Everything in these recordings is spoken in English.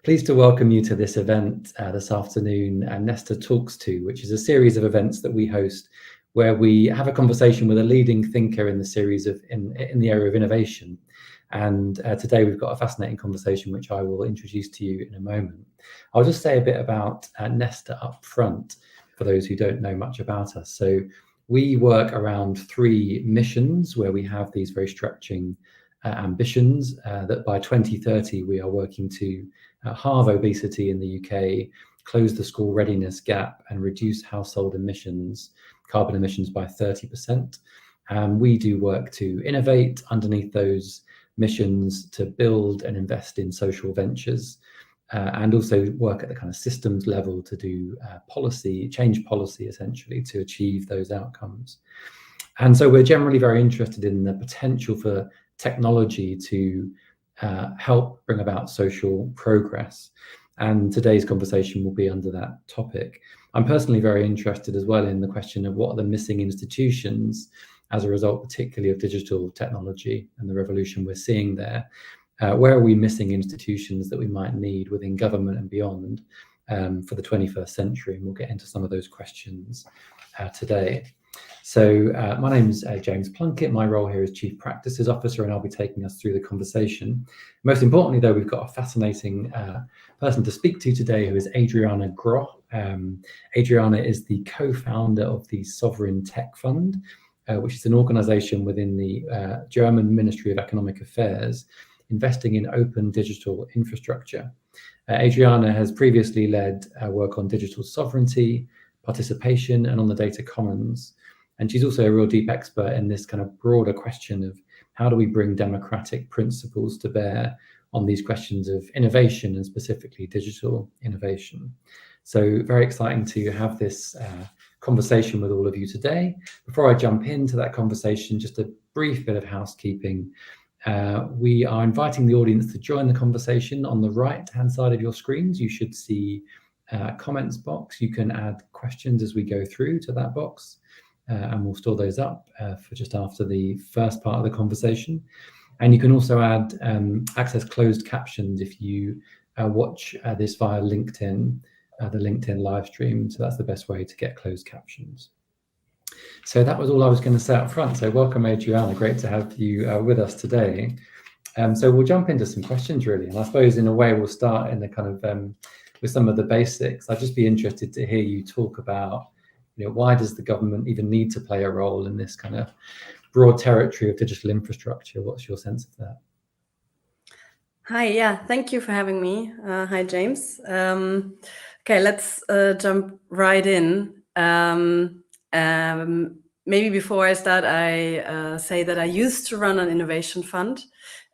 Pleased to welcome you to this event this afternoon, Nesta Talks To, which is a series of events that we host where we have a conversation with a leading thinker in the series in the area of innovation. And today we've got a fascinating conversation which I will introduce to you in a moment. I'll just say a bit about Nesta up front for those who don't know much about us. So we work around three missions where we have these very stretching ambitions that by 2030 we are working to halve obesity in the UK, close the school readiness gap and reduce household emissions, carbon emissions by 30%. We do work to innovate underneath those missions, to build and invest in social ventures, and also work at the kind of systems level to do change policy essentially to achieve those outcomes. And so we're generally very interested in the potential for technology to help bring about social progress. And today's conversation will be under that topic. I'm personally very interested as well in the question of what are the missing institutions as a result, particularly of digital technology and the revolution we're seeing there. Where are we missing institutions that we might need within government and beyond for the 21st century? And we'll get into some of those questions today. So my name is James Plunkett. My role here is Chief Practices Officer, and I'll be taking us through the conversation. Most importantly, though, we've got a fascinating person to speak to today who is Adriana Groh. Adriana is the co-founder of the Sovereign Tech Fund, which is an organization within the German Ministry of Economic Affairs, investing in open digital infrastructure. Adriana has previously led work on digital sovereignty, participation, and on the data commons. And she's also a real deep expert in this kind of broader question of how do we bring democratic principles to bear on these questions of innovation and specifically digital innovation. So very exciting to have this conversation with all of you today. Before I jump into that conversation, just a brief bit of housekeeping. We are inviting the audience to join the conversation. On the right-hand side of your screens, you should see a comments box. You can add questions as we go through to that box. And we'll store those up for just after the first part of the conversation. And you can also access closed captions if you watch this via LinkedIn, the LinkedIn live stream. So that's the best way to get closed captions. So that was all I was going to say up front. So welcome, Adriana. Great to have you with us today. So we'll jump into some questions really. And I suppose in a way we'll start in the kind of with some of the basics. I'd just be interested to hear you talk about why does the government even need to play a role in this kind of broad territory of digital infrastructure? What's your sense of that? Hi, yeah, thank you for having me. Hi, James. Okay, let's jump right in. Maybe before I start, I say that I used to run an innovation fund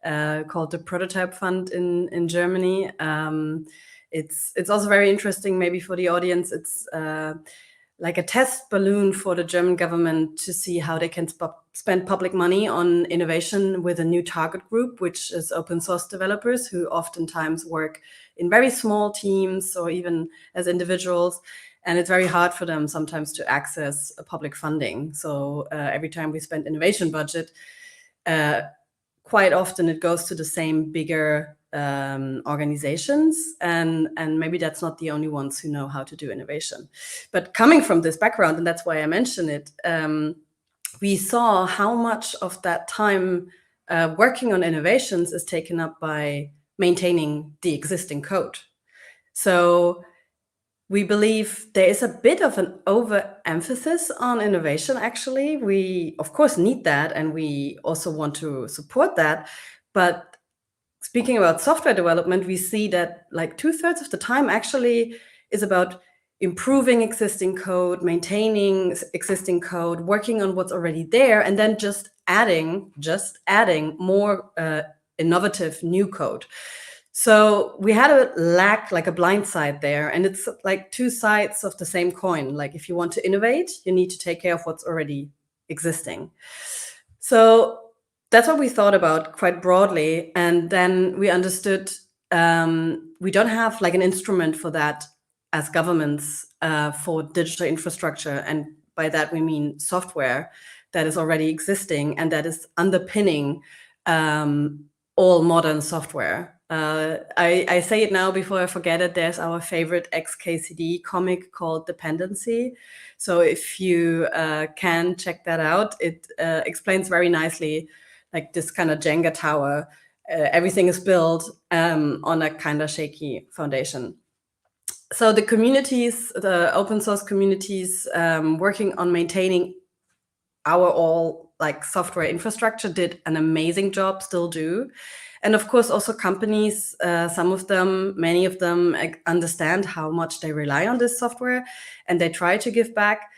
called the Prototype Fund in Germany. It's also very interesting, maybe for the audience. It's like a test balloon for the German government to see how they can spend public money on innovation with a new target group, which is open source developers who oftentimes work in very small teams or even as individuals. And it's very hard for them sometimes to access public funding. So every time we spend innovation budget, quite often it goes to the same bigger organizations, and maybe that's not the only ones who know how to do innovation. But coming from this background, and that's why I mention it, we saw how much of that time working on innovations is taken up by maintaining the existing code. So we believe there is a bit of an overemphasis on innovation, actually. We, of course, need that, and we also want to support that. But speaking about software development, we see that like 2/3 of the time actually is about improving existing code, maintaining existing code, working on what's already there, and then just adding more innovative new code. So we had a lack, like a blind side there, and it's like two sides of the same coin. Like if you want to innovate, you need to take care of what's already existing. So that's what we thought about quite broadly. And then we understood we don't have like an instrument for that as governments for digital infrastructure. And by that, we mean software that is already existing and that is underpinning all modern software. I say it now before I forget it. There's our favorite XKCD comic called Dependency. So if you can check that out, it explains very nicely, like this kind of Jenga tower. Everything is built on a kind of shaky foundation. So the communities, the open source communities working on maintaining our all like software infrastructure did an amazing job, still do. And of course, also companies, some of them, many of them understand how much they rely on this software and they try to give back.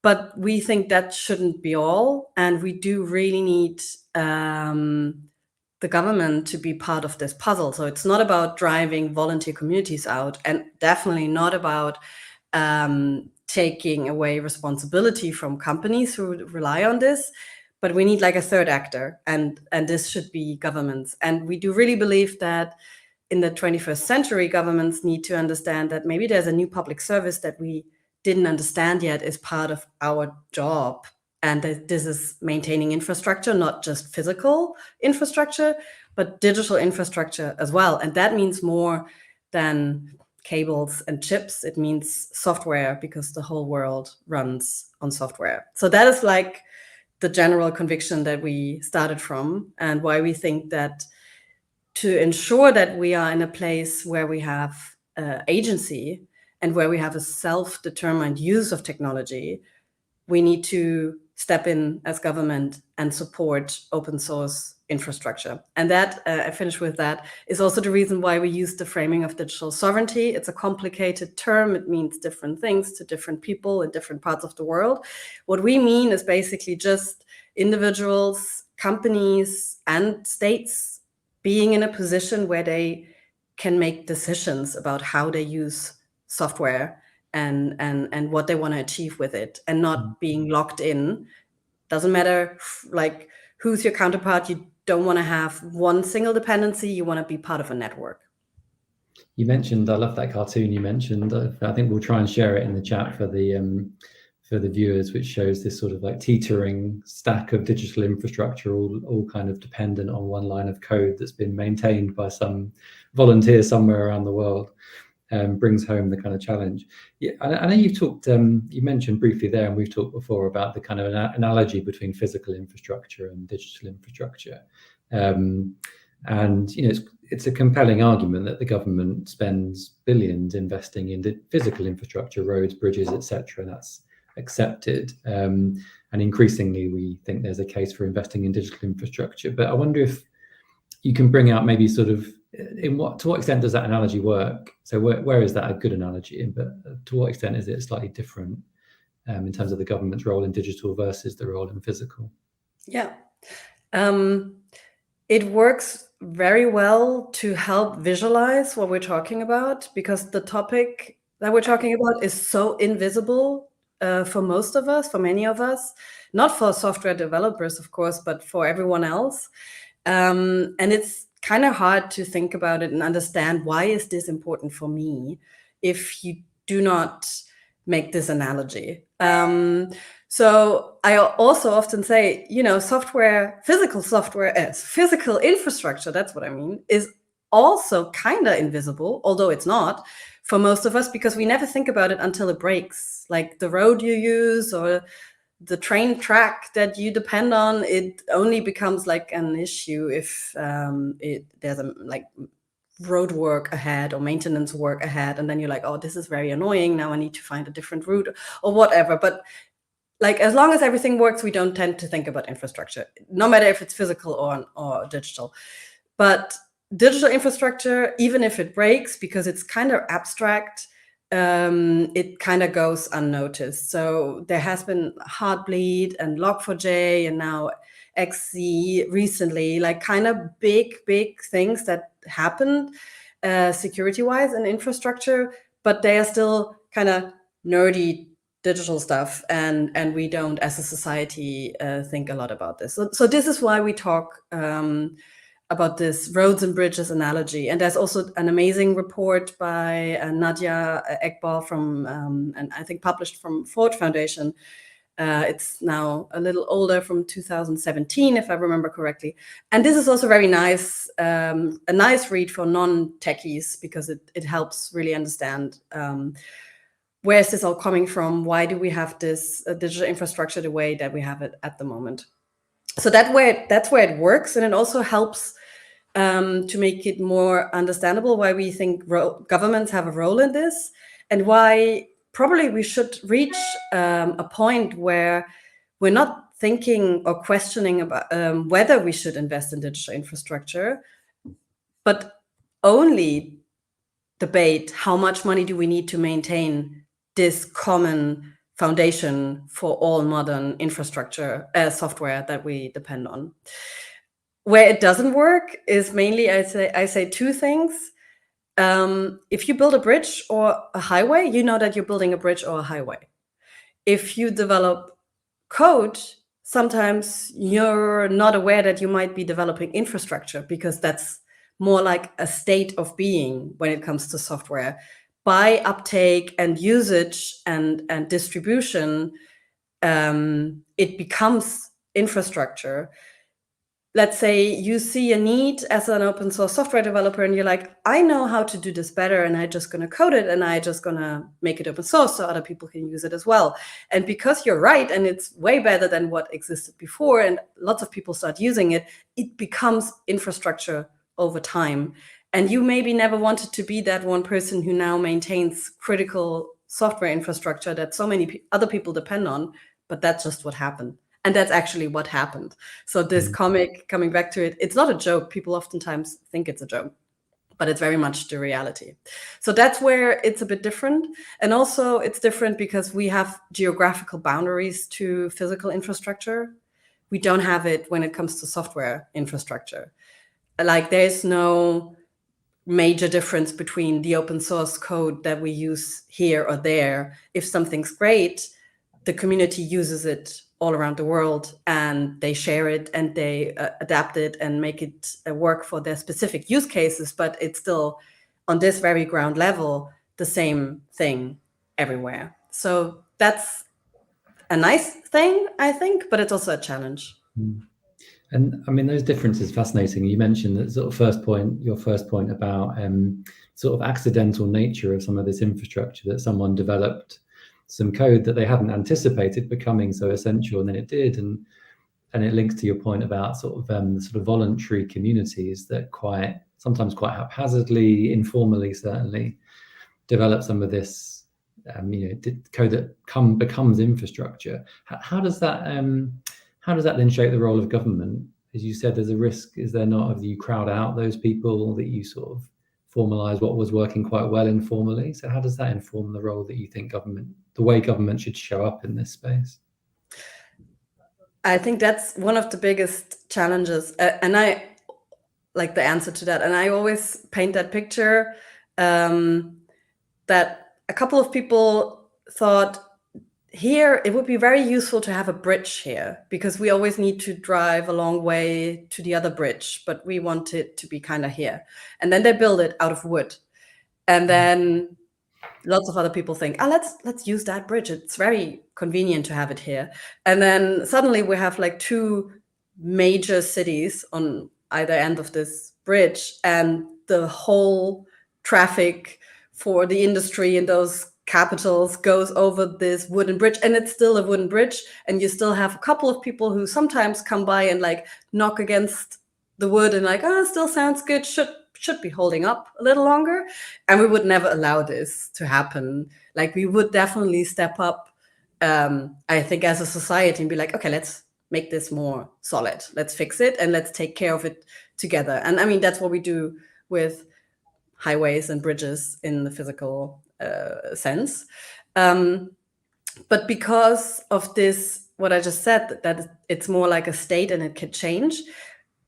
But we think that shouldn't be all. And we do really need the government to be part of this puzzle. So it's not about driving volunteer communities out, and definitely not about taking away responsibility from companies who rely on this. But we need like a third actor, and this should be governments. And we do really believe that in the 21st century, governments need to understand that maybe there's a new public service that we didn't understand yet is part of our job. And that this is maintaining infrastructure, not just physical infrastructure, but digital infrastructure as well. And that means more than cables and chips. It means software, because the whole world runs on software. So that is like the general conviction that we started from, and why we think that to ensure that we are in a place where we have agency and where we have a self-determined use of technology, we need to step in as government and support open source infrastructure. And that, I finish with that, is also the reason why we use the framing of digital sovereignty. It's a complicated term. It means different things to different people in different parts of the world. What we mean is basically just individuals, companies, and states being in a position where they can make decisions about how they use software and what they want to achieve with it, and not being locked in. Doesn't matter like who's your counterpart. You don't want to have one single dependency. You want to be part of a network. You mentioned, I love that cartoon you mentioned. I think we'll try and share it in the chat for the viewers, which shows this sort of like teetering stack of digital infrastructure, all kind of dependent on one line of code that's been maintained by some volunteer somewhere around the world. Brings home the kind of challenge. Yeah, I know you've talked, you mentioned briefly there, and we've talked before about the kind of analogy between physical infrastructure and digital infrastructure. And it's a compelling argument that the government spends billions investing in the physical infrastructure, roads, bridges, etc. That's accepted. And increasingly, we think there's a case for investing in digital infrastructure. But I wonder if you can bring out maybe sort of to what extent does that analogy work? So where is that a good analogy? But to what extent is it slightly different in terms of the government's role in digital versus the role in physical? Yeah, it works very well to help visualize what we're talking about, because the topic that we're talking about is so invisible for most of us, for many of us, not for software developers, of course, but for everyone else. And it's kind of hard to think about it and understand, why is this important for me if you do not make this analogy. So I also often say, software, physical infrastructure, that's what I mean, is also kind of invisible, although it's not for most of us, because we never think about it until it breaks. Like the road you use or the train track that you depend on, it only becomes like an issue if there's a like road work ahead or maintenance work ahead, and then you're like, oh, this is very annoying, now I need to find a different route or whatever. But like, as long as everything works, we don't tend to think about infrastructure, no matter if it's physical or digital. But digital infrastructure, even if it breaks, because it's kind of abstract, it kind of goes unnoticed. So there has been Heartbleed and Log4j and now XZ recently, like kind of big things that happened security-wise in infrastructure, but they are still kind of nerdy digital stuff, and we don't, as a society, think a lot about this. So this is why we talk about this roads and bridges analogy. And there's also an amazing report by Nadia Ekbal from, and I think published from Ford Foundation, It's now a little older, from 2017, if I remember correctly. And this is also very nice, a nice read for non-techies, because it helps really understand where is this all coming from? Why do we have this digital infrastructure the way that we have it at the moment? So that's where it works, and it also helps to make it more understandable why we think governments have a role in this, and why probably we should reach a point where we're not thinking or questioning about whether we should invest in digital infrastructure, but only debate how much money do we need to maintain this common foundation for all modern infrastructure software that we depend on. Where it doesn't work is mainly, I say two things. If you build a bridge or a highway, you know that you're building a bridge or a highway. If you develop code, sometimes you're not aware that you might be developing infrastructure, because that's more like a state of being when it comes to software. By uptake and usage and distribution, it becomes infrastructure. Let's say you see a need as an open source software developer, and you're like, I know how to do this better, and I'm just going to code it, and I'm just going to make it open source so other people can use it as well. And because you're right, and it's way better than what existed before, and lots of people start using it, it becomes infrastructure over time. And you maybe never wanted to be that one person who now maintains critical software infrastructure that so many other people depend on, but that's just what happened. And that's actually what happened. So this comic, coming back to it, it's not a joke. People oftentimes think it's a joke, but it's very much the reality. So that's where it's a bit different. And also it's different because we have geographical boundaries to physical infrastructure. We don't have it when it comes to software infrastructure. Like, there's no major difference between the open source code that we use here or there. If something's great, the community uses it all around the world, and they share it, and they adapt it and make it work for their specific use cases. But it's still, on this very ground level, the same thing everywhere. So that's a nice thing, I think, but it's also a challenge. And I mean, those differences fascinating. You mentioned that sort of your first point about sort of accidental nature of some of this infrastructure, that someone developed some code that they hadn't anticipated becoming so essential, and then it did. And it links to your point about sort of voluntary communities that sometimes quite haphazardly, informally, certainly develop some of this code that becomes infrastructure. How does that then shape the role of government? As you said, there's a risk, is there not, of you crowd out those people, that you sort of formalize what was working quite well informally? So how does that inform the role that you think the way government should show up in this space? I think that's one of the biggest challenges, and I like the answer to that. And I always paint that picture that a couple of people thought, here it would be very useful to have a bridge here, because we always need to drive a long way to the other bridge, but we want it to be kind of here. And then they build it out of wood, and then lots of other people think, let's use that bridge, it's very convenient to have it here. And then suddenly we have like two major cities on either end of this bridge, and the whole traffic for the industry in those capitals goes over this wooden bridge, and it's still a wooden bridge, and you still have a couple of people who sometimes come by and like knock against the wood and like, oh, it still sounds good, should be holding up a little longer. And we would never allow this to happen. Like, we would definitely step up, I think, as a society, and be like, okay, let's make this more solid, let's fix it, and let's take care of it together. And I mean, that's what we do with highways and bridges in the physical sense. But because of this, what I just said, that it's more like a state and it can change,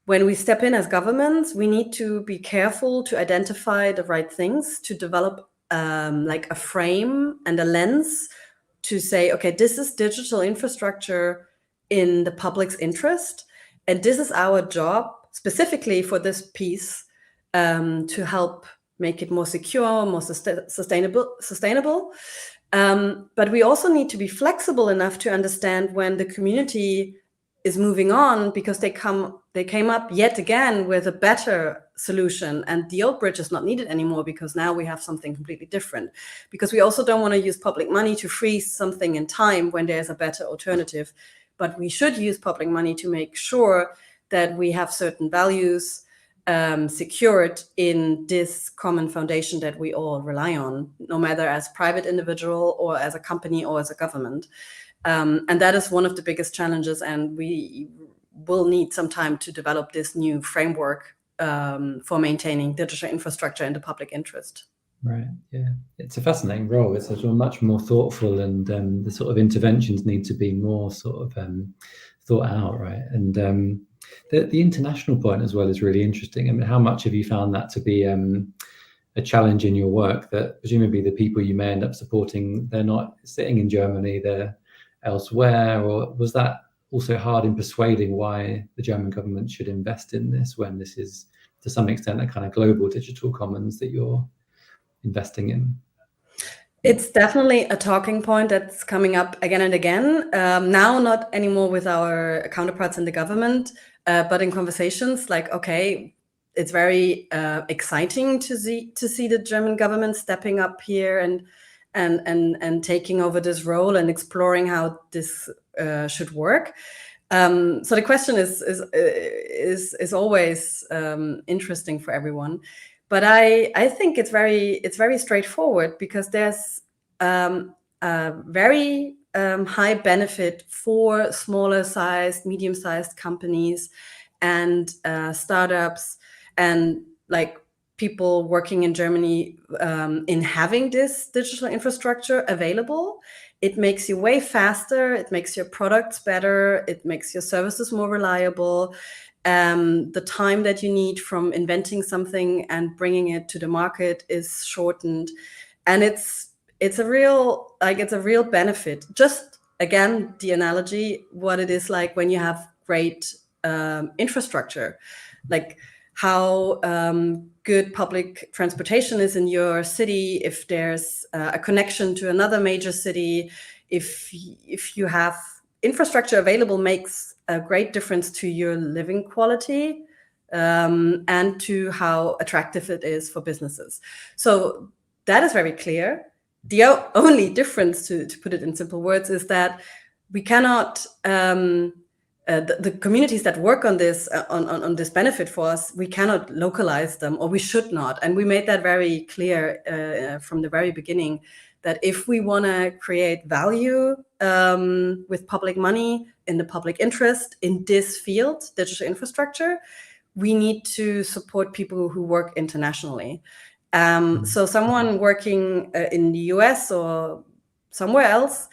when we step in as governments, we need to be careful to identify the right things, to develop like a frame and a lens to say, okay, this is digital infrastructure in the public's interest, and this is our job specifically for this piece to help make it more secure, more sustainable. But we also need to be flexible enough to understand when the community is moving on, because they came up yet again with a better solution, and the old bridge is not needed anymore because now we have something completely different. Because we also don't want to use public money to freeze something in time when there's a better alternative, but we should use public money to make sure that we have certain values secured in this common foundation that we all rely on, no matter as private individual or as a company or as a government. And that is one of the biggest challenges, and we will need some time to develop this new framework for maintaining digital infrastructure in the public interest. Right. Yeah, it's a fascinating role. It's sort of much more thoughtful, and the sort of interventions need to be more sort of thought out, right? And the international point as well is really interesting. I mean, how much have you found that to be a challenge in your work, that presumably the people you may end up supporting, they're not sitting in Germany, they're elsewhere? Or was that also hard in persuading why the German government should invest in this, when this is to some extent a kind of global digital commons that you're investing in? It's definitely a talking point that's coming up again and again. Now, not anymore with our counterparts in the government, but in conversations like, okay, it's very exciting to see the German government stepping up here and taking over this role and exploring how this should work. So the question is always interesting for everyone. But I think it's very straightforward, because there's a very high benefit for smaller sized, medium sized companies and startups, and like people working in Germany in having this digital infrastructure available. It makes you way faster. It makes your products better. It makes your services more reliable. The time that you need from inventing something and bringing it to the market is shortened, and it's a real benefit. Just again, the analogy, what it is like when you have great infrastructure, like how good public transportation is in your city, if there's a connection to another major city, if you have infrastructure available, makes a great difference to your living quality and to how attractive it is for businesses. So that is very clear. The only difference, to put it in simple words, is that we cannot the communities that work on this on this benefit for us, we cannot localize them, or we should not. And we made that very clear from the very beginning, that if we want to create value with public money in the public interest in this field, digital infrastructure, we need to support people who work internationally. So someone working in the US or somewhere else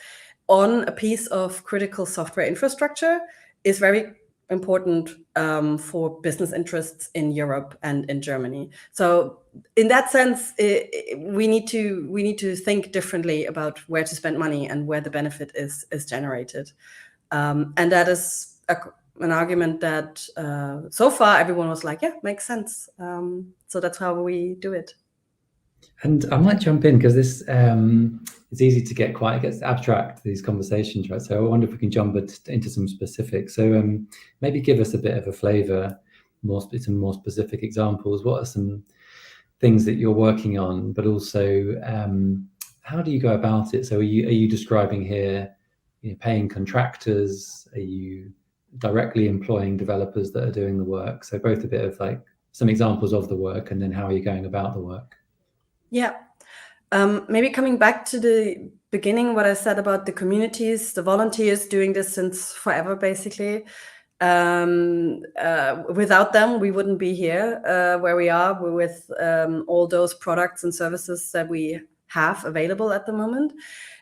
on a piece of critical software infrastructure is very important for business interests in Europe and in Germany. So in that sense, we need to think differently about where to spend money and where the benefit is generated. And that is an argument that so far everyone was like, yeah, makes sense. So that's how we do it. And I might jump in, because this it's easy to get it gets abstract, these conversations, right? So I wonder if we can jump into some specifics. So maybe give us a bit of a flavor, some more specific examples. What are some things that you're working on, but also how do you go about it? So are you describing here, paying contractors? Are you directly employing developers that are doing the work? So both a bit of like some examples of the work, and then how are you going about the work? Yeah. Maybe coming back to the beginning, what I said about the communities, the volunteers doing this since forever, basically. Without them, we wouldn't be here where we are with all those products and services that we have available at the moment.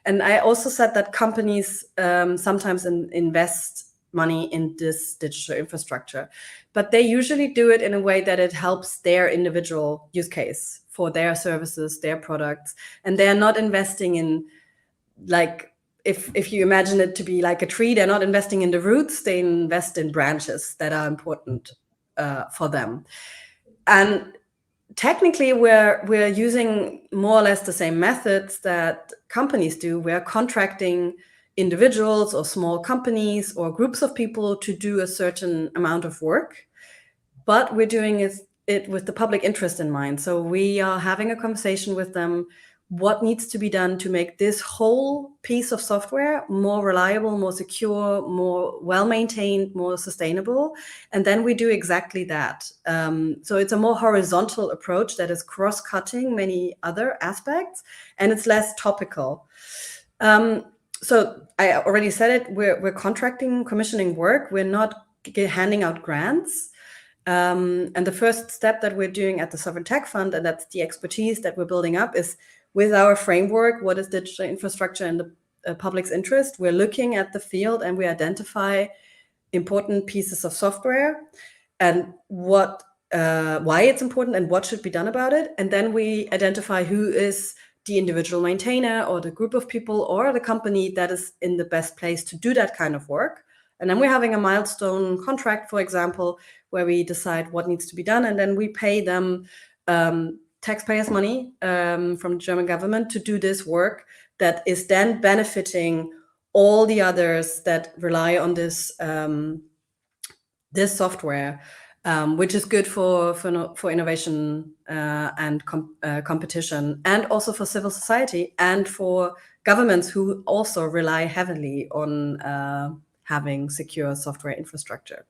And I also said that companies sometimes invest money in this digital infrastructure, but they usually do it in a way that it helps their individual use case for their services, their products, and they're not investing in, like, if you imagine it to be like a tree, they're not investing in the roots, they invest in branches that are important for them. And technically, we're using more or less the same methods that companies do. We're contracting individuals or small companies or groups of people to do a certain amount of work, but we're doing it with the public interest in mind. So we are having a conversation with them. What needs to be done to make this whole piece of software more reliable, more secure, more well-maintained, more sustainable? And then we do exactly that. So it's a more horizontal approach that is cross-cutting many other aspects, and it's less topical. So I already said it, we're contracting, commissioning work. We're not handing out grants. And the first step that we're doing at the Sovereign Tech Fund, and that's the expertise that we're building up, is with our framework, what is digital infrastructure in the public's interest? We're looking at the field and we identify important pieces of software and why it's important and what should be done about it. And then we identify who is the individual maintainer or the group of people or the company that is in the best place to do that kind of work. And then we're having a milestone contract, for example, where we decide what needs to be done. And then we pay them taxpayers' money from the German government to do this work that is then benefiting all the others that rely on this this software, which is good for innovation and competition, and also for civil society and for governments who also rely heavily on having secure software infrastructure.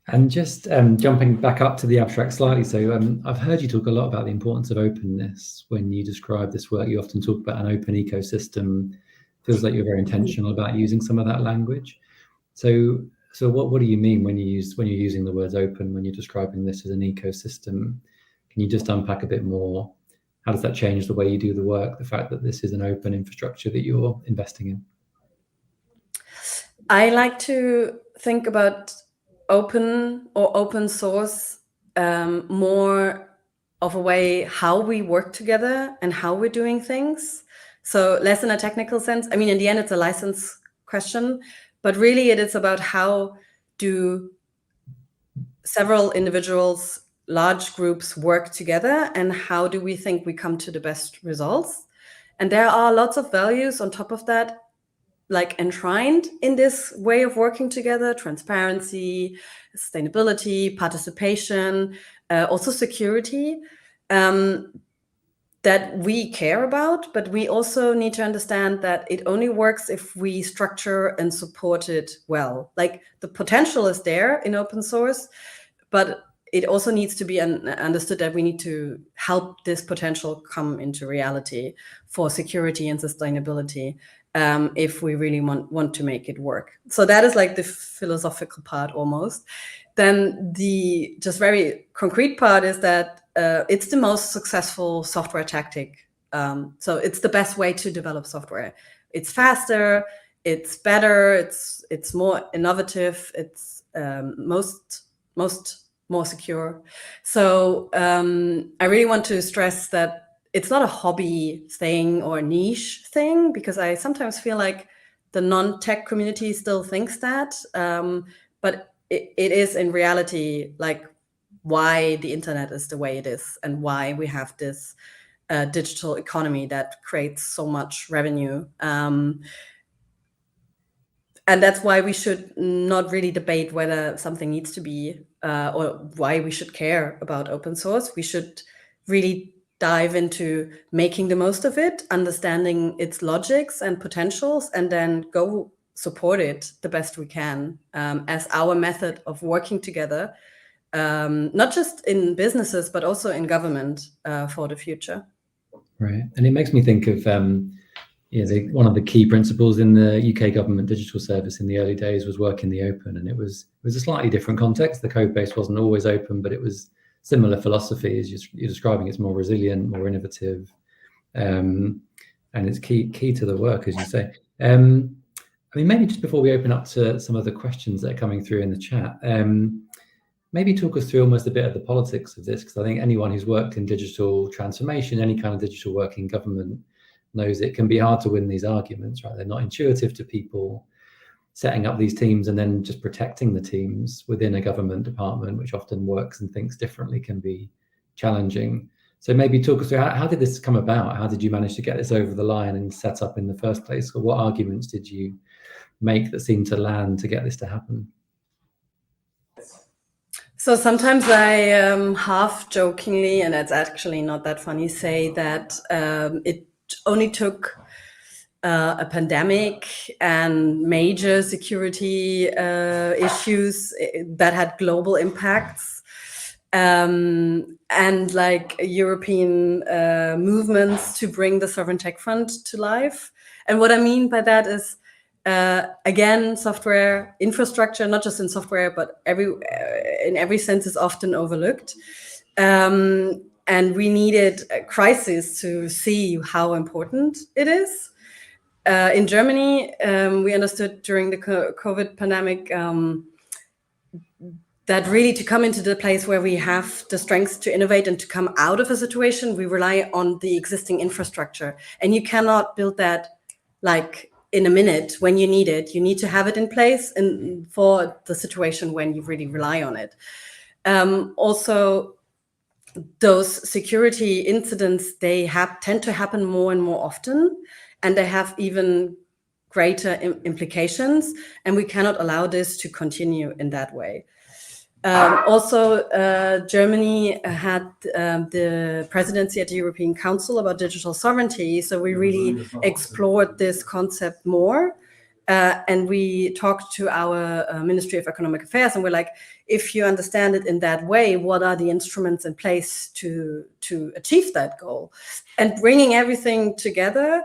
And just jumping back up to the abstract slightly, so I've heard you talk a lot about the importance of openness when you describe this work. You often talk about an open ecosystem. Feels like you're very intentional about using some of that language. So what do you mean when you're using the words open, when you're describing this as an ecosystem? Can you just unpack a bit more? How does that change the way you do the work, the fact that this is an open infrastructure that you're investing in? I like to think about open or open source more of a way how we work together and how we're doing things. So less in a technical sense. I mean, in the end, it's a license question, but really it is about how do several individuals, large groups work together, and how do we think we come to the best results? And there are lots of values on top of that, like enshrined in this way of working together: transparency, sustainability, participation, also security, that we care about. But we also need to understand that it only works if we structure and support it well. Like, the potential is there in open source, but it also needs to be understood that we need to help this potential come into reality for security and sustainability, if we really want to make it work. So that is like the philosophical part almost. Then the just very concrete part is that it's the most successful software tactic. So it's the best way to develop software. It's faster, it's better, it's more innovative, it's more secure. So I really want to stress that it's not a hobby thing or a niche thing, because I sometimes feel like the non-tech community still thinks that, but it is in reality like why the internet is the way it is and why we have this digital economy that creates so much revenue. And that's why we should not really debate whether something needs to be or why we should care about open source. We should really dive into making the most of it, understanding its logics and potentials, and then go support it the best we can as our method of working together, not just in businesses, but also in government for the future. Right. And it makes me think of one of the key principles in the UK government digital service in the early days was work in the open, and it was a slightly different context. The code base wasn't always open, but it was similar philosophy as you're describing. It's more resilient, more innovative, and it's key to the work, as you say. I mean, maybe just before we open up to some of the questions that are coming through in the chat, maybe talk us through almost a bit of the politics of this, because I think anyone who's worked in digital transformation, any kind of digital work in government, knows it can be hard to win these arguments, right? They're not intuitive to people. Setting up these teams and then just protecting the teams within a government department, which often works and thinks differently, can be challenging. So maybe talk us through how did this come about? How did you manage to get this over the line and set up in the first place? Or what arguments did you make that seemed to land to get this to happen? So sometimes I half jokingly, and it's actually not that funny, say that it only took a pandemic and major security issues that had global impacts, and like European movements to bring the Sovereign Tech Fund to life. And what I mean by that is, again, software infrastructure, not just in software, but in every sense, is often overlooked. And we needed a crisis to see how important it is. In Germany, we understood during the COVID pandemic that really to come into the place where we have the strength to innovate and to come out of a situation, we rely on the existing infrastructure. And you cannot build that like in a minute when you need it. You need to have it in place and for the situation when you really rely on it. Also, those security incidents, they tend to happen more and more often, and they have even greater implications, and we cannot allow this to continue in that way. Also, Germany had the presidency at the European Council about digital sovereignty, so we really explored this concept more. And we talked to our Ministry of Economic Affairs, and we're like, if you understand it in that way, what are the instruments in place to achieve that goal? And bringing everything together,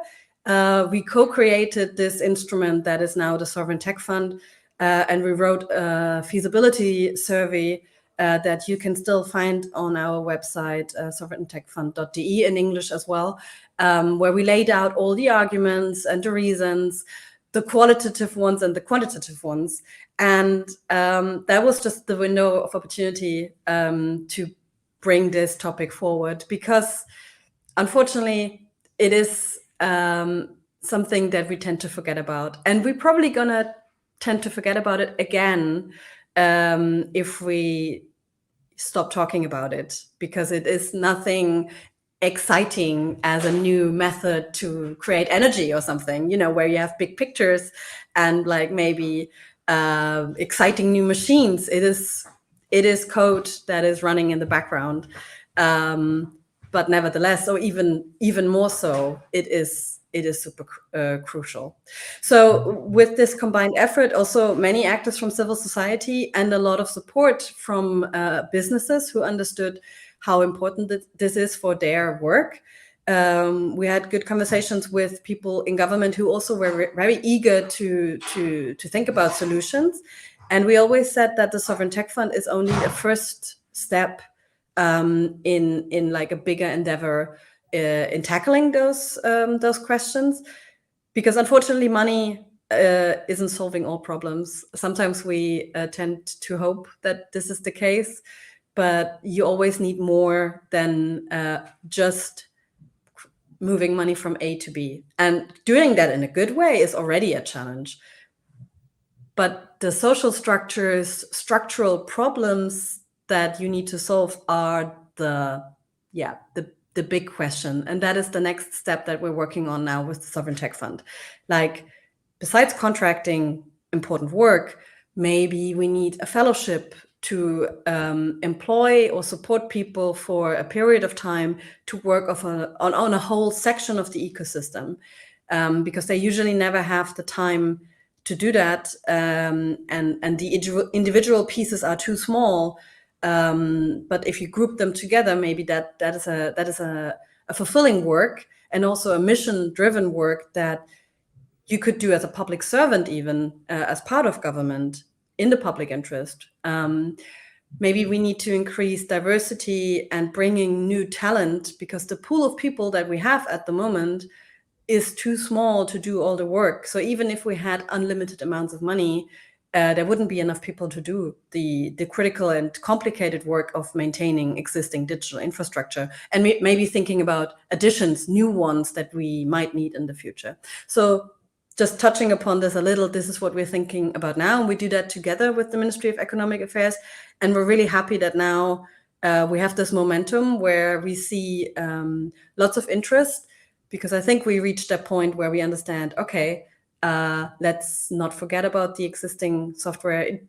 we co-created this instrument that is now the Sovereign Tech Fund, and we wrote a feasibility survey that you can still find on our website, sovereigntechfund.de, in English as well, where we laid out all the arguments and the reasons, the qualitative ones and the quantitative ones. And that was just the window of opportunity to bring this topic forward, because unfortunately it is something that we tend to forget about. And we're probably gonna tend to forget about it again if we stop talking about it, because it is nothing exciting as a new method to create energy or something, you know, where you have big pictures and like maybe exciting new machines. It is code that is running in the background, but nevertheless, or even more so, it is super crucial. So with this combined effort, also many actors from civil society and a lot of support from businesses who understood how important this is for their work. We had good conversations with people in government who also were very eager to think about solutions. And we always said that the Sovereign Tech Fund is only a first step in like a bigger endeavor in tackling those questions, because unfortunately money isn't solving all problems. Sometimes we tend to hope that this is the case, but you always need more than just moving money from A to B. And doing that in a good way is already a challenge. But the social structures, structural problems that you need to solve are the big question. And that is the next step that we're working on now with the Sovereign Tech Fund. Like, besides contracting important work, maybe we need a fellowship to employ or support people for a period of time to work on a whole section of the ecosystem, because they usually never have the time to do that, and the individual pieces are too small. But if you group them together, maybe that is a fulfilling work, and also a mission-driven work that you could do as a public servant, even as part of government in the public interest. Maybe we need to increase diversity and bringing new talent, because the pool of people that we have at the moment is too small to do all the work. So even if we had unlimited amounts of money, there wouldn't be enough people to do the critical and complicated work of maintaining existing digital infrastructure, and maybe thinking about additions, new ones that we might need in the future. So just touching upon this a little, this is what we're thinking about now. And we do that together with the Ministry of Economic Affairs. And we're really happy that now we have this momentum where we see lots of interest, because I think we reached that point where we understand, okay, let's not forget about the existing software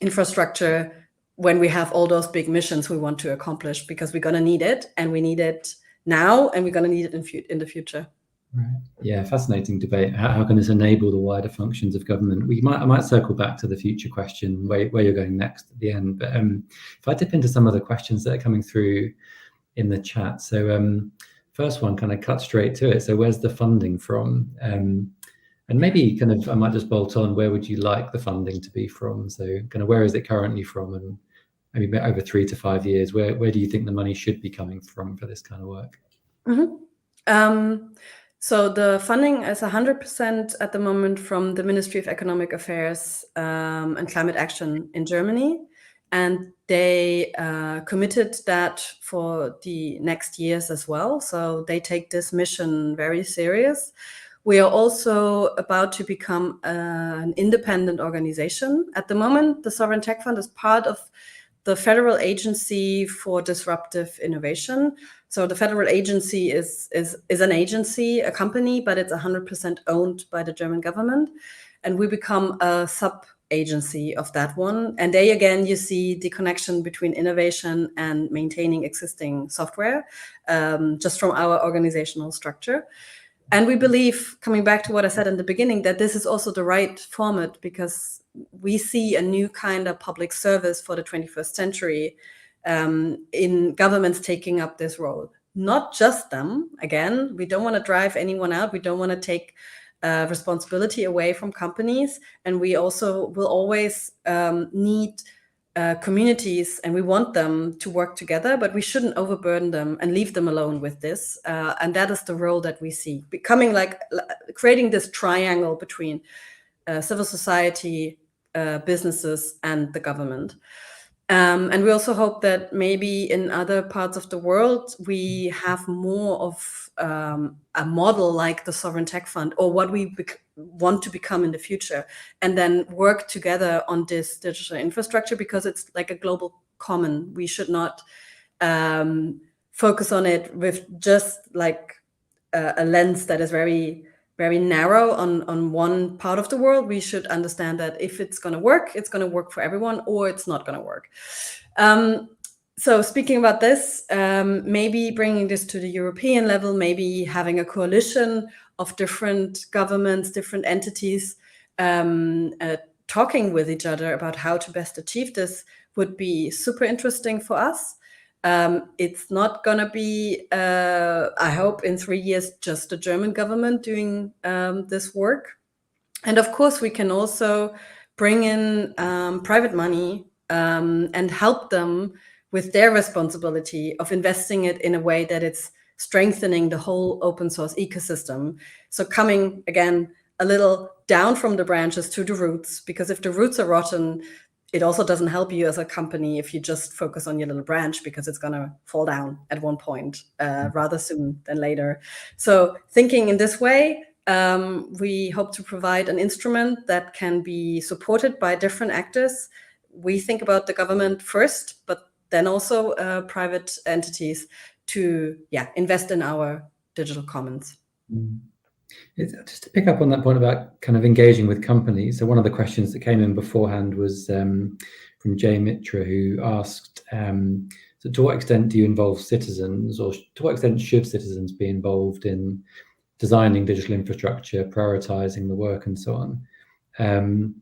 infrastructure when we have all those big missions we want to accomplish, because we're going to need it, and we need it now, and we're going to need it in the future. Right. Yeah, fascinating debate. How can this enable the wider functions of government? I might circle back to the future question where you're going next at the end. But if I dip into some of the questions that are coming through in the chat. So first one, kind of cut straight to it. So where's the funding from? And maybe kind of I might just bolt on, where would you like the funding to be from? So kind of where is it currently from, and maybe over 3 to 5 years, where do you think the money should be coming from for this kind of work? So the funding is 100% at the moment from the Ministry of Economic Affairs and Climate Action in Germany. And they committed that for the next years as well. So they take this mission very serious. We are also about to become an independent organization. At the moment, the Sovereign Tech Fund is part of the Federal Agency for Disruptive Innovation. So the federal agency is an agency, a company, but it's 100% owned by the German government. And we become a sub-agency of that one. And they, again, you see the connection between innovation and maintaining existing software, just from our organizational structure. And we believe, coming back to what I said in the beginning, that this is also the right format, because we see a new kind of public service for the 21st century in governments taking up this role. Not just them. Again, we don't want to drive anyone out. We don't want to take responsibility away from companies. And we also will always need communities, and we want them to work together, but we shouldn't overburden them and leave them alone with this. And that is the role that we see, becoming creating this triangle between civil society, businesses, and the government. And we also hope that maybe in other parts of the world, we have more of a model like the Sovereign Tech Fund, or what we want to become in the future, and then work together on this digital infrastructure, because it's like a global common. We should not focus on it with just like a lens that is very, very narrow on one part of the world. We should understand that if it's going to work for everyone, or it's not going to work. So speaking about this, maybe bringing this to the European level, maybe having a coalition of different governments, different entities, talking with each other about how to best achieve this would be super interesting for us. It's not going to be, I hope, in 3 years, just the German government doing this work. And of course, we can also bring in private money and help them with their responsibility of investing it in a way that it's strengthening the whole open source ecosystem. So coming, again, a little down from the branches to the roots, because if the roots are rotten, it also doesn't help you as a company if you just focus on your little branch, because it's going to fall down at one point rather soon than later. So thinking in this way, we hope to provide an instrument that can be supported by different actors. We think about the government first, but then also private entities to invest in our digital commons. Just to pick up on that point about kind of engaging with companies. So one of the questions that came in beforehand was from Jay Mitra, who asked, so to what extent do you involve citizens, or to what extent should citizens be involved in designing digital infrastructure, prioritizing the work, and so on? And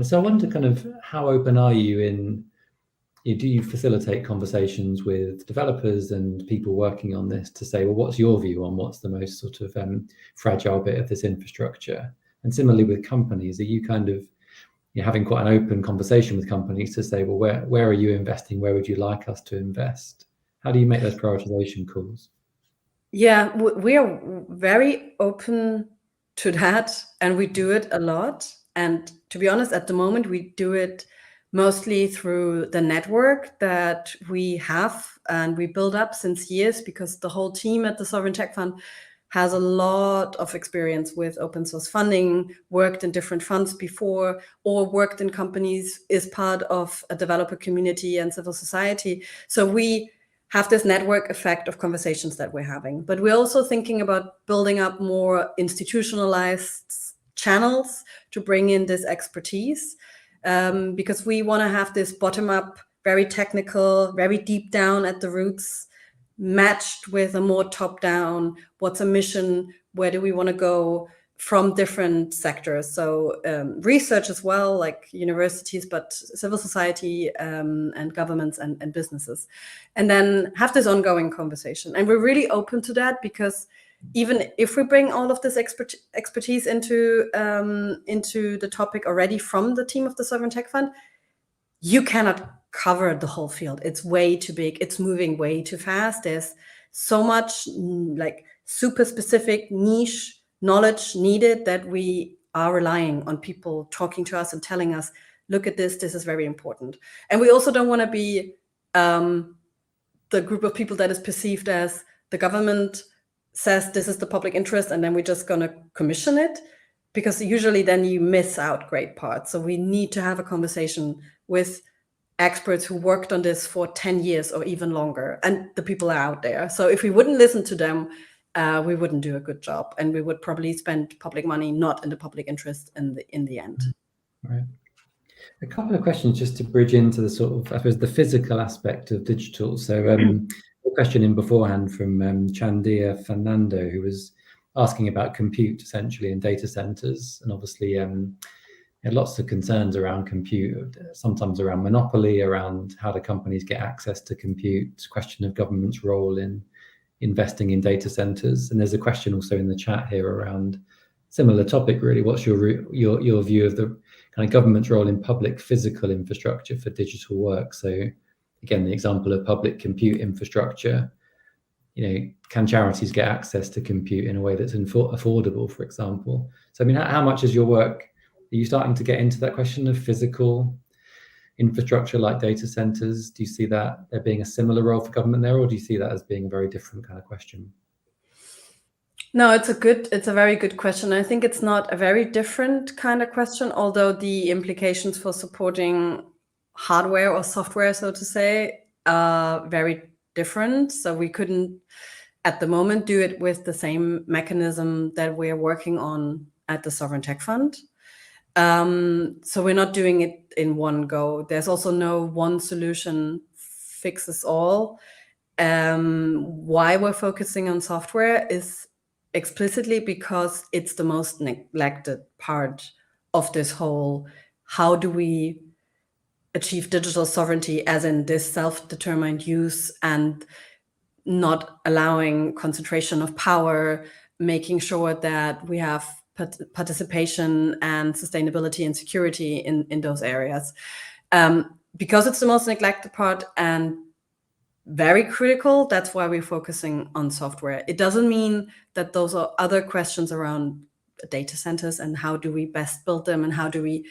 so I wonder kind of how open are you in, do you facilitate conversations with developers and people working on this to say, well, what's your view on what's the most sort of fragile bit of this infrastructure? And similarly with companies, are you kind of having quite an open conversation with companies to say, well, where are you investing? Where would you like us to invest? How do you make those prioritization calls? Yeah, we are very open to that, and we do it a lot. And to be honest, at the moment, we do it mostly through the network that we have and we build up since years, because the whole team at the Sovereign Tech Fund has a lot of experience with open source funding, worked in different funds before, or worked in companies, is part of a developer community and civil society. So we have this network effect of conversations that we're having. But we're also thinking about building up more institutionalized channels to bring in this expertise, because we want to have this bottom-up, very technical, very deep down at the roots, matched with a more top-down, what's a mission, where do we want to go, from different sectors. So research as well, like universities, but civil society and governments and businesses. And then have this ongoing conversation. And we're really open to that, because even if we bring all of this expertise into the topic already from the team of the Sovereign Tech Fund, you cannot cover the whole field. It's way too big. It's moving way too fast. There's so much like super specific niche knowledge needed that we are relying on people talking to us and telling us, look at this is very important. And we also don't want to be the group of people that is perceived as the government says this is the public interest and then we're just going to commission it, because usually then you miss out great parts. So we need to have a conversation with experts who worked on this for 10 years or even longer, and the people are out there. So if we wouldn't listen to them, we wouldn't do a good job, and we would probably spend public money not in the public interest in the end. Right. A couple of questions just to bridge into the sort of, I suppose, the physical aspect of digital. So a question in beforehand from Chandia Fernando, who was asking about compute essentially in data centers, and obviously had lots of concerns around compute, sometimes around monopoly, around how do companies get access to compute, question of government's role in investing in data centers. And there's a question also in the chat here around similar topic, really. What's your view of the kind of government's role in public physical infrastructure for digital work? So again, the example of public compute infrastructure, can charities get access to compute in a way that's affordable, for example? So I mean, how much is your work, are you starting to get into that question of physical infrastructure like data centers? Do you see that there being a similar role for government there, or do you see that as being a very different kind of question? No, it's a very good question. I think it's not a very different kind of question, although the implications for supporting hardware or software, so to say, are very different. So we couldn't, at the moment, do it with the same mechanism that we're working on at the Sovereign Tech Fund. So we're not doing it in one go. There's also no one solution fixes all. Why we're focusing on software is explicitly because it's the most neglected part of this whole, how do we achieve digital sovereignty, as in this self-determined use and not allowing concentration of power, making sure that we have participation and sustainability and security in those areas. Because it's the most neglected part and very critical, that's why we're focusing on software. It doesn't mean that those are other questions around data centers and how do we best build them and how do we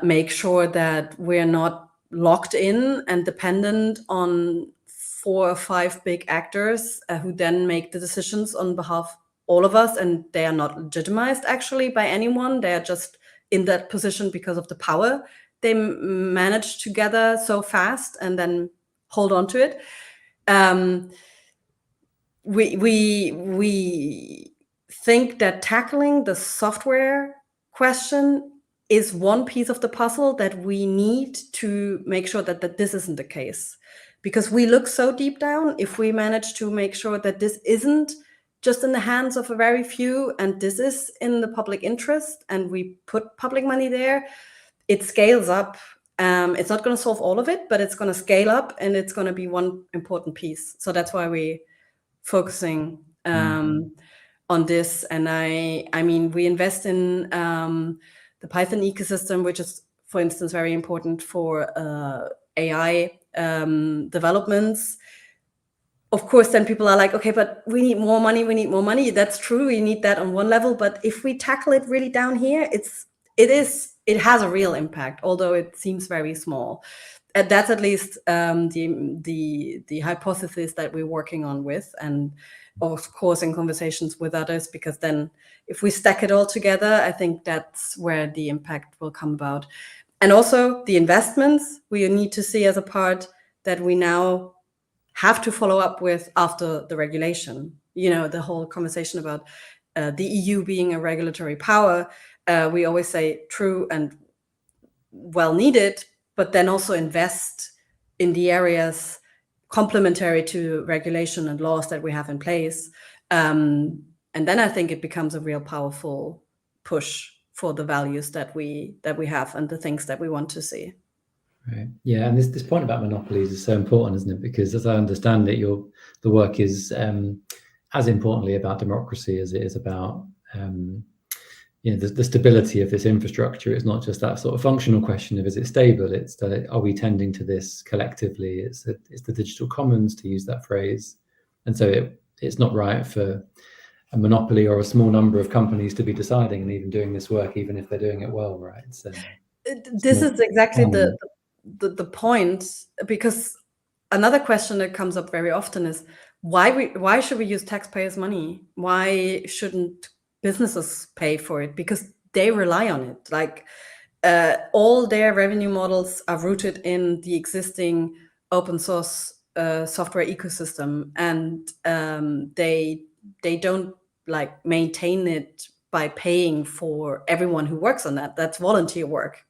make sure that we're not locked in and dependent on 4 or 5 big actors who then make the decisions on behalf of all of us, and they are not legitimized actually by anyone. They are just in that position because of the power they managed to gather so fast and then hold on to it. We think that tackling the software question is one piece of the puzzle that we need to make sure that this isn't the case. Because we look so deep down, if we manage to make sure that this isn't just in the hands of a very few, and this is in the public interest, and we put public money there, it scales up. It's not going to solve all of it, but it's going to scale up, and it's going to be one important piece. So that's why we're focusing on this. And I mean, we invest in the Python ecosystem, which is, for instance, very important for AI developments. Of course, then people are like, okay, but we need more money. That's true. We need that on one level. But if we tackle it really down here, it has a real impact, although it seems very small. that's at least the hypothesis that we're working on with, and of course in conversations with others, because then if we stack it all together, I think that's where the impact will come about. And also the investments we need to see as a part that we now have to follow up with after the regulation. The whole conversation about the EU being a regulatory power, we always say true and well needed, but then also invest in the areas complementary to regulation and laws that we have in place. And then I think it becomes a real powerful push for the values that we have and the things that we want to see. Right. Yeah, and this point about monopolies is so important, isn't it? Because as I understand it, the work is as importantly about democracy as it is about the stability of this infrastructure. It's not just that sort of functional question of is it stable, it's that are we tending to this collectively? It's the digital commons, to use that phrase. And so it's not right for a monopoly or a small number of companies to be deciding and even doing this work, even if they're doing it well, right? This is exactly the point, because another question that comes up very often is why should we use taxpayers' money? Why shouldn't businesses pay for it? Because they rely on it. Like all their revenue models are rooted in the existing open source software ecosystem, and they don't like maintain it by paying for everyone who works on that. That's volunteer work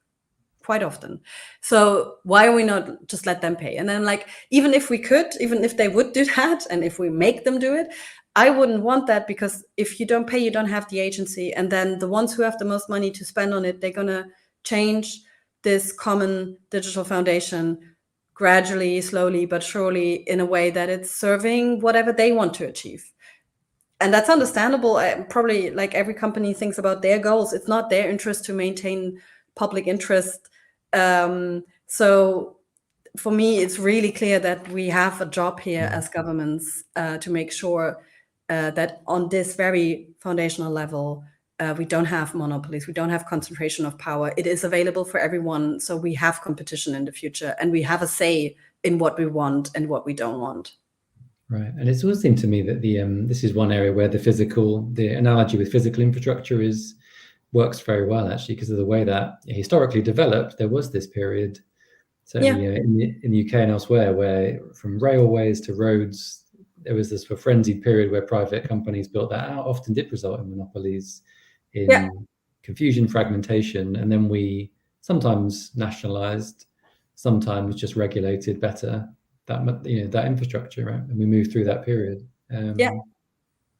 quite often. So why are we not just let them pay? And then even if they would do that, and if we make them do it, I wouldn't want that, because if you don't pay, you don't have the agency. And then the ones who have the most money to spend on it, they're going to change this common digital foundation gradually, slowly, but surely, in a way that it's serving whatever they want to achieve. And that's understandable. Probably every company thinks about their goals. It's not their interest to maintain public interest. So for me, it's really clear that we have a job here as governments to make sure that on this very foundational level, we don't have monopolies, we don't have concentration of power. It is available for everyone, so we have competition in the future, and we have a say in what we want and what we don't want. Right, and it's always seemed to me that this is one area where the analogy with physical infrastructure works very well, actually, because of the way that historically developed. There was this period, certainly in the UK and elsewhere, where from railways to roads, there was this frenzied period where private companies built that out, often did result in monopolies, in confusion, fragmentation, and then we sometimes nationalized, sometimes just regulated better that infrastructure, right? And we moved through that period.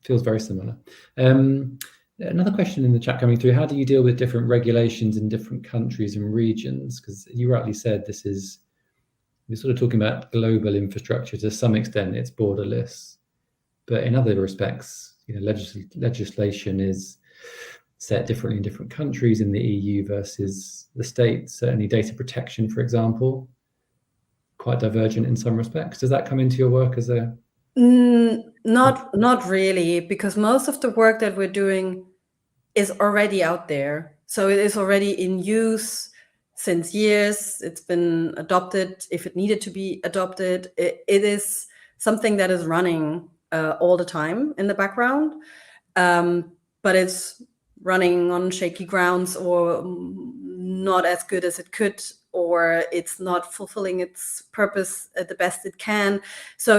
Feels very similar. Another question in the chat coming through: how do you deal with different regulations in different countries and regions? Because you rightly said we're sort of talking about global infrastructure. To some extent, it's borderless, but in other respects, legislation is set differently in different countries in the EU versus the States. Certainly, data protection, for example, quite divergent in some respects. Does that come into your work as a not really, because most of the work that we're doing is already out there. So it is already in use since years. It's been adopted if it needed to be adopted. It is something that is running all the time in the background, but it's running on shaky grounds, or not as good as it could, or it's not fulfilling its purpose at the best it can. So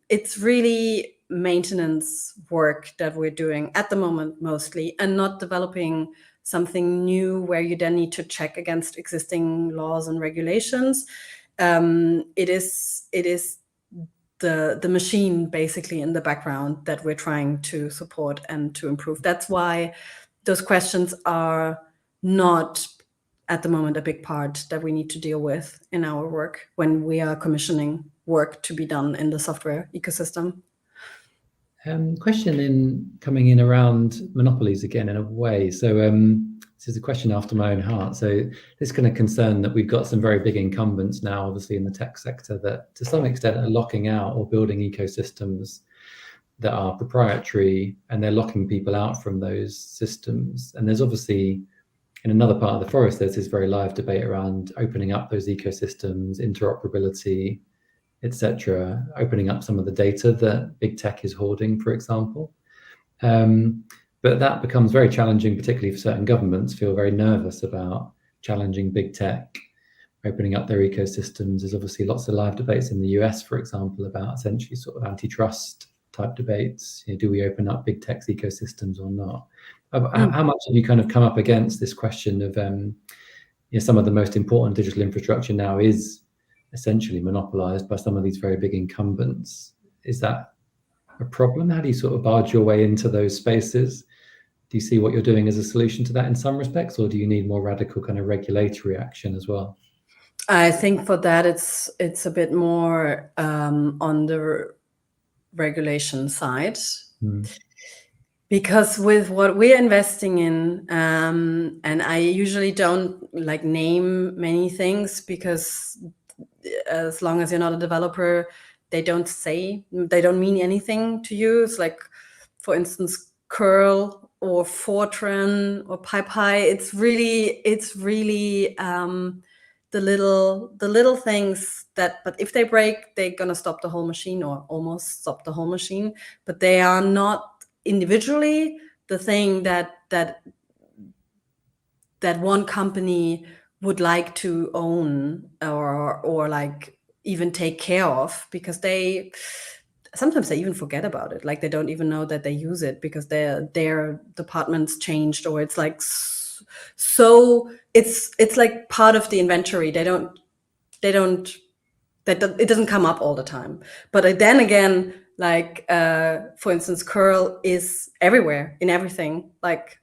it's really maintenance work that we're doing at the moment mostly, and not developing something new where you then need to check against existing laws and regulations. It is the machine basically in the background that we're trying to support and to improve. That's why those questions are not at the moment a big part that we need to deal with in our work when we are commissioning work to be done in the software ecosystem. Question coming in around monopolies again, in a way. So this is a question after my own heart. So this kind of concern that we've got some very big incumbents now, obviously in the tech sector, that to some extent are locking out or building ecosystems that are proprietary, and they're locking people out from those systems. And there's obviously in another part of the forest, there's this very live debate around opening up those ecosystems, interoperability, etc., opening up some of the data that big tech is hoarding, for example. But that becomes very challenging, particularly for certain governments feel very nervous about challenging big tech, opening up their ecosystems. There's obviously lots of live debates in the US, for example, about essentially sort of antitrust type debates. Do we open up big tech's ecosystems or not? How much have you kind of come up against this question of some of the most important digital infrastructure now is essentially monopolized by some of these very big incumbents? Is that a problem? How do you sort of barge your way into those spaces? Do you see what you're doing as a solution to that in some respects, or do you need more radical kind of regulatory action as well? I think for that it's a bit more on the regulation side. Because with what we're investing in, and I usually don't like name many things, because as long as you're not a developer, they don't mean anything to you. It's like, for instance, curl or Fortran or PyPy. It's really the little things that, but if they break, they're gonna stop the whole machine, or almost stop the whole machine. But they are not individually the thing that one company would like to own or like even take care of, because sometimes they even forget about it. Like, they don't even know that they use it because their departments changed, or it's like so it's like part of the inventory. It doesn't come up all the time. But then again, like for instance, curl is everywhere in everything, like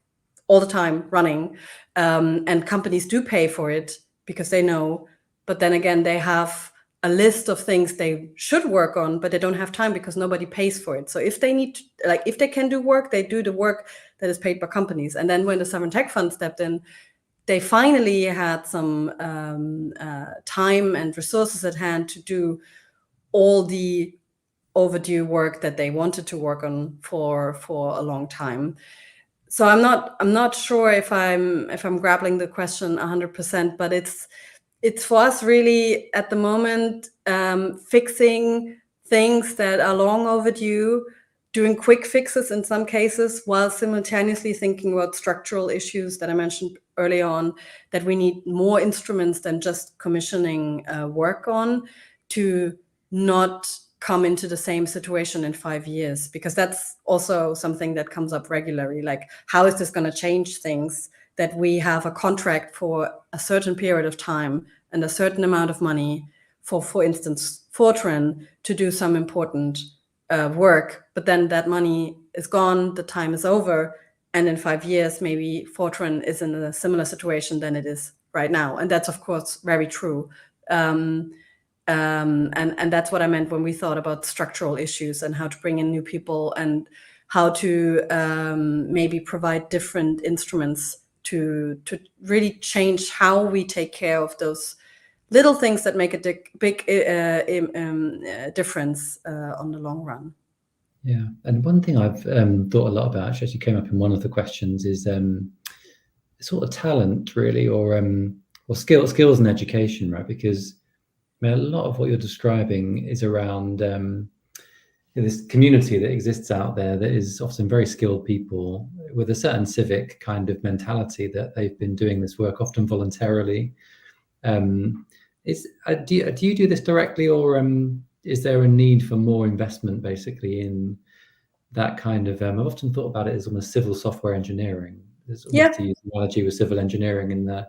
all the time running, and companies do pay for it because they know. But then again, they have a list of things they should work on, but they don't have time because nobody pays for it. So if they if they can do work, they do the work that is paid by companies. And then when the Sovereign Tech Fund stepped in, they finally had some time and resources at hand to do all the overdue work that they wanted to work on for a long time. So I'm not sure if I'm grappling the question 100%, but it's for us really at the moment, fixing things that are long overdue, doing quick fixes in some cases, while simultaneously thinking about structural issues that I mentioned early on, that we need more instruments than just commissioning work on, to not come into the same situation in 5 years, because that's also something that comes up regularly. Like, how is this going to change things that we have a contract for a certain period of time and a certain amount of money for instance, Fortran, to do some important work, but then that money is gone, the time is over, and in 5 years, maybe Fortran is in a similar situation than it is right now. And that's, of course, very true. And that's what I meant when we thought about structural issues and how to bring in new people and how to maybe provide different instruments to really change how we take care of those little things that make a big difference on the long run. Yeah, and one thing I've thought a lot about, actually came up in one of the questions, is sort of talent, really, or skills and education, right? Because a lot of what you're describing is around this community that exists out there that is often very skilled people with a certain civic kind of mentality, that they've been doing this work often voluntarily. Do you do this directly, or is there a need for more investment basically in that kind of, I've often thought about it as almost civil software engineering. There's almost, to use the analogy with civil engineering in the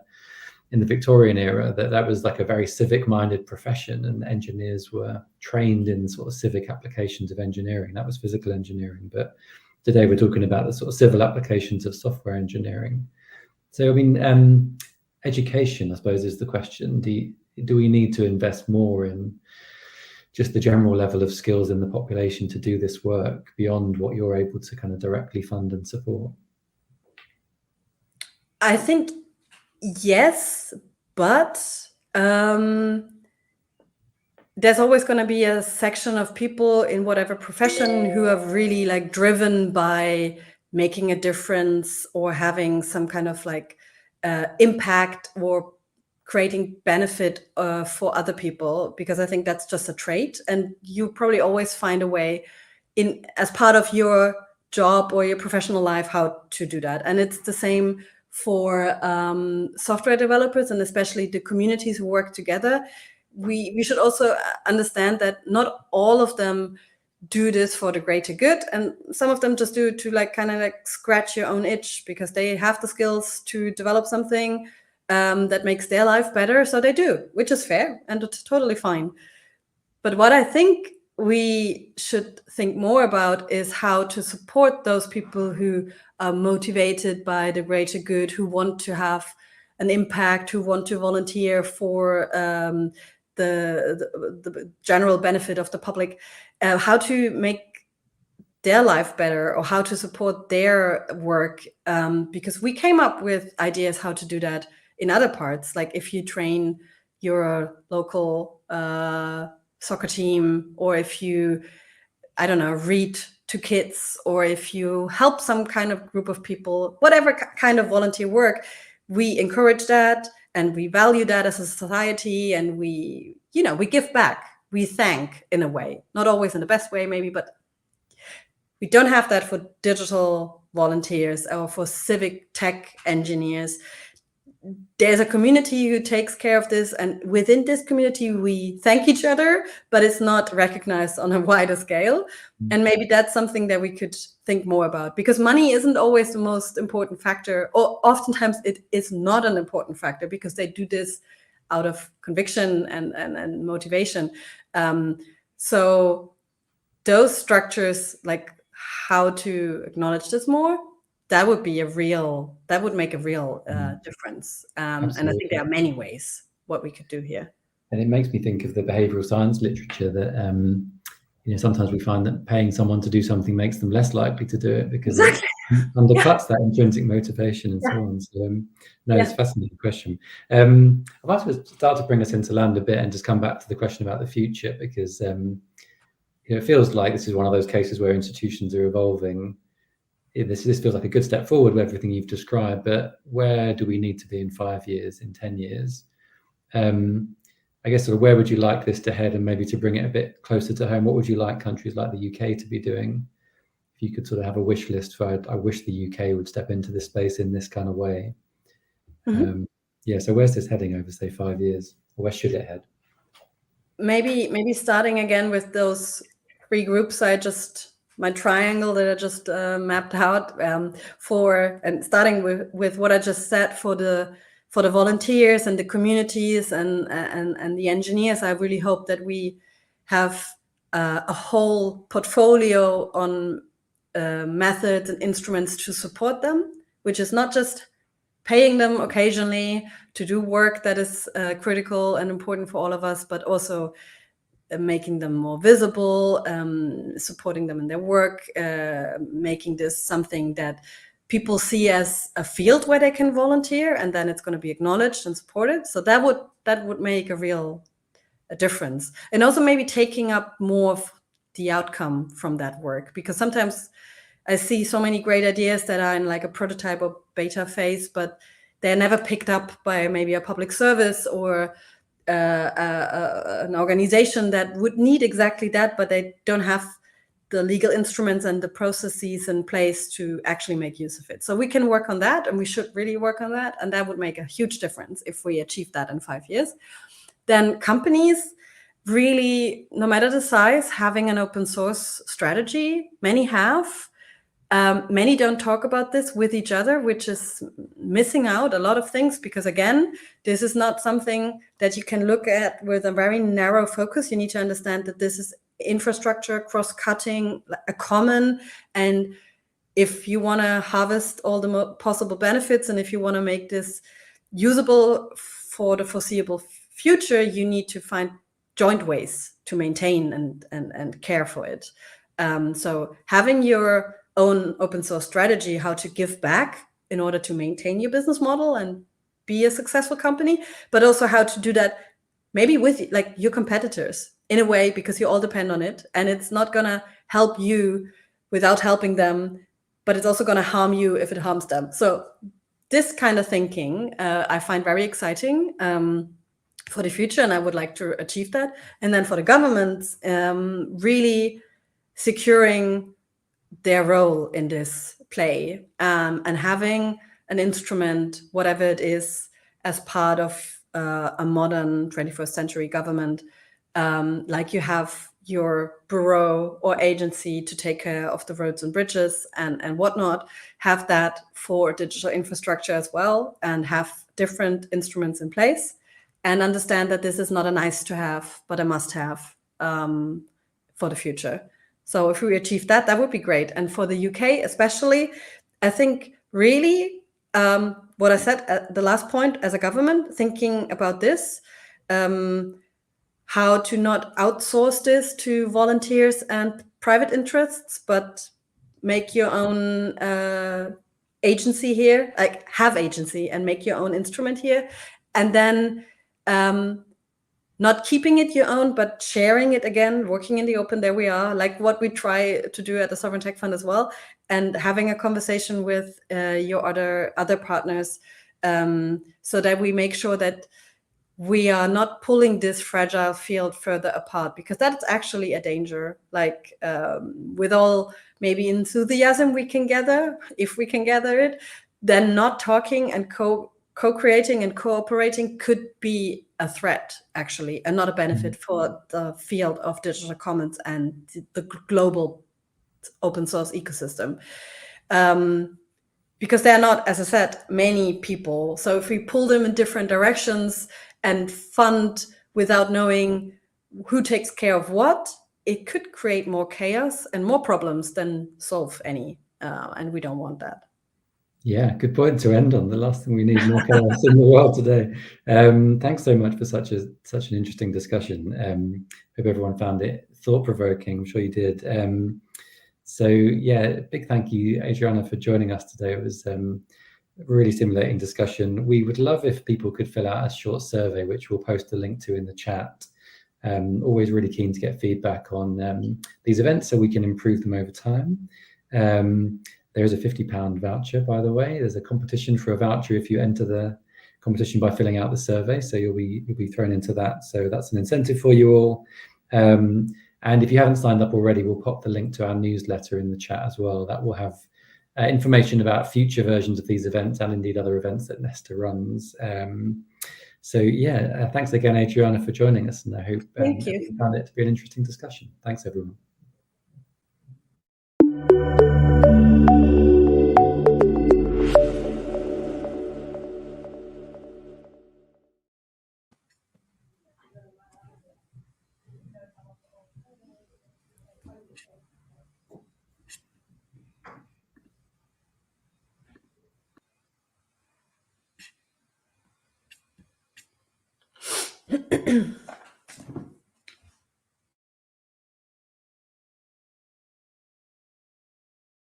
Victorian era, that was like a very civic-minded profession, and engineers were trained in sort of civic applications of engineering. That was physical engineering. But today we're talking about the sort of civil applications of software engineering. So, I mean, education, I suppose, is the question. Do we need to invest more in just the general level of skills in the population to do this work beyond what you're able to kind of directly fund and support? I think yes, but there's always going to be a section of people in whatever profession who are really like driven by making a difference or having some kind of like impact or creating benefit for other people, because I think that's just a trait, and you probably always find a way in as part of your job or your professional life how to do that. And it's the same for software developers, and especially the communities who work together. We should also understand that not all of them do this for the greater good, and some of them just do it to kind of scratch your own itch because they have the skills to develop something that makes their life better, so they do, which is fair and it's totally fine. But what I think we should think more about is how to support those people who are motivated by the greater good, who want to have an impact, who want to volunteer for the general benefit of the public, how to make their life better or how to support their work, because we came up with ideas how to do that in other parts. Like if you train your local soccer team, or if you, I don't know, read to kids, or if you help some kind of group of people, whatever kind of volunteer work, we encourage that and we value that as a society, and we give back, we thank in a way, not always in the best way maybe, but we don't have that for digital volunteers or for civic tech engineers. There's a community who takes care of this, and within this community we thank each other, but it's not recognized on a wider scale. And maybe that's something that we could think more about, because money isn't always the most important factor, or oftentimes it is not an important factor, because they do this out of conviction and motivation. So those structures, like how to acknowledge this more, that would make a real difference. And I think there are many ways what we could do here. And it makes me think of the behavioral science literature that sometimes we find that paying someone to do something makes them less likely to do it, because it undercuts that intrinsic motivation and so on. So it's a fascinating question. I'd like to start to bring us into land a bit and just come back to the question about the future, because it feels like this is one of those cases where institutions are evolving. This feels like a good step forward with everything you've described, but where do we need to be in 5 years, in 10 years? I guess sort of where would you like this to head, and maybe to bring it a bit closer to home, what would you like countries like the UK to be doing? If you could sort of have a wish list for, I wish the UK would step into this space in this kind of way. So where's this heading over, say, 5 years? Or where should it head? Maybe starting again with those 3 groups my triangle that I just mapped out and starting with what I just said for the volunteers and the communities and the engineers. I really hope that we have a whole portfolio on methods and instruments to support them, which is not just paying them occasionally to do work that is critical and important for all of us, but also making them more visible, supporting them in their work, making this something that people see as a field where they can volunteer, and then it's going to be acknowledged and supported. So that would make a difference. And also maybe taking up more of the outcome from that work, because sometimes I see so many great ideas that are in like a prototype or beta phase, but they're never picked up by maybe a public service or an organization that would need exactly that, but they don't have the legal instruments and the processes in place to actually make use of it. So we can work on that, and we should really work on that, and that would make a huge difference if we achieve that in 5 years. Then companies, really, no matter the size, having an open source strategy. Many have. Many don't talk about this with each other, which is missing out a lot of things, because again, this is not something that you can look at with a very narrow focus. You need to understand that this is infrastructure, cross-cutting, a common, and if you want to harvest all the possible benefits, and if you want to make this usable for the foreseeable future, you need to find joint ways to maintain and care for it. So having your own open source strategy, how to give back in order to maintain your business model and be a successful company, but also how to do that maybe with like your competitors in a way, because you all depend on it, and it's not going to help you without helping them, but it's also going to harm you if it harms them. So this kind of thinking I find very exciting for the future, and I would like to achieve that. And then for the governments, really securing their role in this play, and having an instrument, whatever it is, as part of a modern 21st century government, like you have your bureau or agency to take care of the roads and bridges and whatnot, have that for digital infrastructure as well, and have different instruments in place, and understand that this is not a nice to have, but a must have for the future. So if we achieve that, that would be great. And for the UK especially, I think really what I said at the last point, as a government, thinking about this, how to not outsource this to volunteers and private interests, but make your own agency here, like have agency and make your own instrument here. And then not keeping it your own, but sharing it again, working in the open. There we are, like what we try to do at the Sovereign Tech Fund as well, and having a conversation with your other partners, so that we make sure that we are not pulling this fragile field further apart, because that's actually a danger. Like with all maybe enthusiasm we can gather, if we can gather it, then not talking and co-creating and cooperating could be a threat, actually, and not a benefit for the field of digital commons and the global open source ecosystem. Because there are not, as I said, many people. So if we pull them in different directions and fund without knowing who takes care of what, it could create more chaos and more problems than solve any. And we don't want that. Yeah, good point to end on. The last thing we need, more chaos in the world today. Thanks so much for such an interesting discussion. Hope everyone found it thought-provoking. I'm sure you did. So yeah, big thank you, Adriana, for joining us today. It was a really stimulating discussion. We would love if people could fill out a short survey, which we'll post a link to in the chat. Always really keen to get feedback on these events so we can improve them over time. There is a £50 voucher, by the way. There's a competition for a voucher if you enter the competition by filling out the survey. So you'll be thrown into that. So that's an incentive for you all. And if you haven't signed up already, we'll pop the link to our newsletter in the chat as well. That will have information about future versions of these events and indeed other events that Nesta runs. So yeah, thanks again, Adriana, for joining us. And I hope you found it to be an interesting discussion. Thanks, everyone.